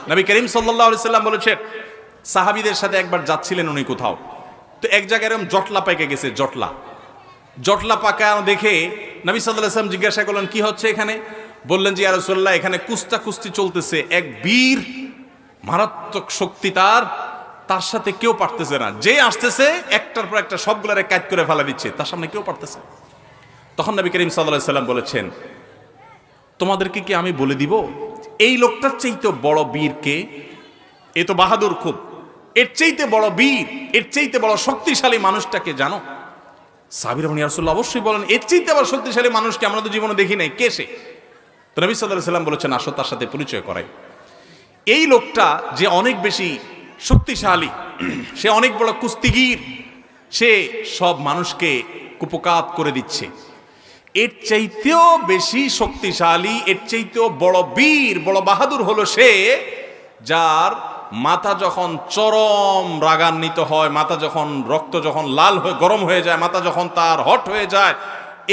নবী করিম সাল্লাল্লাহু আলাইহি সাল্লাম বলেছেন, সাহাবীদের সাথে একবার যাচ্ছিলেন উনি কোথাও, তো এক জায়গায় এরকম জটলা পেকে গেছে, জটলা পাকা দেখে নবী সাল্লাল্লাহু আলাইহি সাল্লাম জিজ্ঞাসা করলেন, কি হচ্ছে এখানে? বললেন যে ইয়া রাসূলুল্লাহ, এখানে কুস্তি চলতেছে, এক বীর মারাত্মক শক্তি, তার সাথে কেউ পারতেছে না, যে আসতেছে একটার পর একটা সবগুলারে কাট করে ফেলা দিচ্ছে, তার সামনে কেউ পারতেছে। তখন নবী করিম সাল্লাল্লাহু আলাইহি সাল্লাম বলেছেন, তোমাদেরকে কি আমি বলে দিব এই লোকটার চাইতে বড় বীর কে? এ তো বাহাদুর খুব, এর চাইতে বড় বীর, এর চাইতে বড় শক্তিশালী মানুষটাকে জানো? সাহাবীরা বলেন, ইয়া রাসূলুল্লাহ, অবশ্যই বলেন, এর চাইতে আবার শক্তিশালী মানুষকে আমরা তো জীবনে দেখি নাই, কে সে? তো নবী সাল্লাল্লাহু আলাইহি সাল্লাম বলেছেন, আসো তার সাথে পরিচয় করাই। এই লোকটা যে অনেক বেশি শক্তিশালী, সে অনেক বড় কুস্তিগীর, সে সব মানুষকে কুপকাত করে দিচ্ছে। এর চাইতেও বেশি শক্তিশালী, এর চাইতেও বড় বীর, বড় বাহাদুর হলো সে, যার মাথা যখন চরম রাগান্বিত হয়, মাথা যখন রক্ত যখন লাল হয়ে গরম হয়ে যায়, মাথা যখন তার হট হয়ে যায়,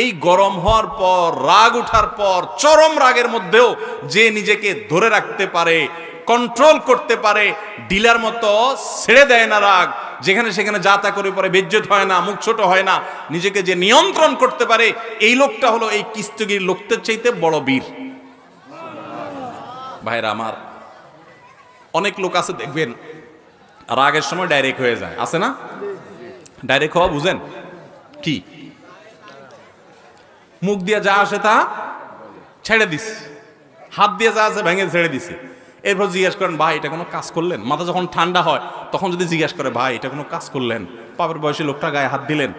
এই গরম হওয়ার পর, রাগ উঠার পর, চরম রাগের মধ্যেও যে নিজেকে ধরে রাখতে পারে, কন্ট্রোল করতে পারে, ডিলার মতো ছেড়ে দেয় না রাগ, যেখানে সেখানে যা তা করে পরে বেজ্জত হয় না, মুখ ছোট হয় না, নিজেকে যে নিয়ন্ত্রণ করতে পারে, এই লোকটা হলো এই কুস্তিগীর লোকদের চাইতে বড় বীর। ভাইরা আমার, অনেক লোক আছে দেখবেন রাগের সময় ডাইরেক্ট হয়ে যায়, আছে না? ডাইরেক্ট হওয়া বুঝেন কি? মুখ দিয়ে যা আসে তা ছেড়ে দিস, হাত দিয়ে যা আছে ভেঙে ছেড়ে দিছে। এরপর জিজ্ঞেস করেন, ভাই এটা কোনো কাজ করলেন? মাথা যখন ঠান্ডা হয় তখন যদি জিজ্ঞেস করে, ভাই এটা কোনো কাজ করলেন? পাপের বয়সী লোকটা গায়ে হাত দিলেন,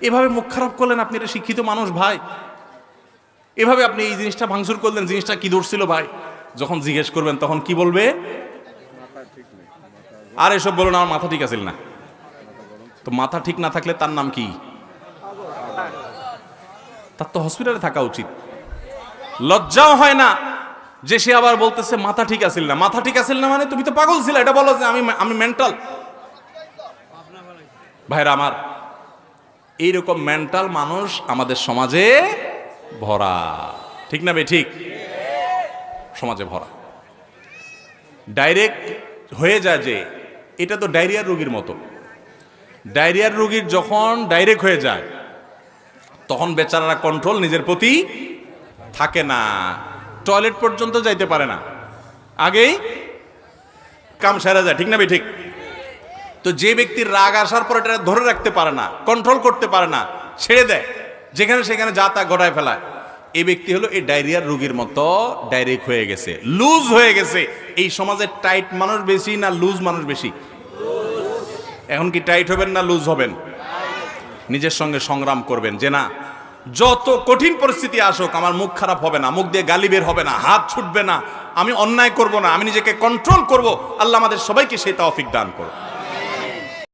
এভাবে মুখ খারাপ করলেন, আপনি এটা শিক্ষিত মানুষ ভাই, এভাবে আপনি এই জিনিসটা ভাঙচুর করলেন, জিনিসটা কি দোষ ছিল ভাই? যখন জিজ্ঞেস করবেন তখন কি বলবে? আর এসব বলুন, আমার মাথা ঠিক আছিল না। তো মাথা ঠিক না থাকলে তার নাম কি? তার তো হসপিটালে থাকা উচিত। লজ্জাও হয় না যে সে আবার বলতেছে মাথা ঠিক আছিল না। মাথা ঠিক আছিল না মানে তুমি তো পাগল ছিলে, এটা বলো যে আমি মেন্টাল। ভাইরা আমার, এইরকম মেন্টাল মানুষ আমাদের সমাজে ভরা, ঠিক না ভাই? ঠিক, সমাজে ভরা। ডাইরেক্ট হয়ে যায় যে এটা তো ডায়রিয়ার রোগীর মতো। ডায়রিয়ার রোগীর যখন ডাইরেক্ট হয়ে যায় তখন বেচারারা কন্ট্রোল নিজের প্রতি থাকে না, টয়লেট পর্যন্ত যাইতে পারে না, আগেই কাম সেরে যায়, ঠিক না ভাই? ঠিক। তো যে ব্যক্তির রাগ আসার পর এটা ধরে রাখতে পারে না, কন্ট্রোল করতে পারে না, ছেড়ে দেয়, যেখানে সেখানে যা তা গড়ায় ফেলায়, এই ব্যক্তি হলো এই ডায়রিয়ার রোগীর মতো ডাইরেক্ট হয়ে গেছে, লুজ হয়ে গেছে। এই সমাজে টাইট মানুষ বেশি না লুজ মানুষ বেশি? এখন কি টাইট হবেন না লুজ হবেন? নিজের সঙ্গে সংগ্রাম করবেন যে না, যত কঠিন পরিস্থিতি আসুক আমার মুখ খারাপ হবে না, মুখ দিয়ে গালি বের হবে না, হাত ছুটবে না, আমি অন্যায় করব না, আমি নিজেকে কন্ট্রোল করব। আল্লাহ আমাদের সবাইকে সেই তৌফিক দান করুন।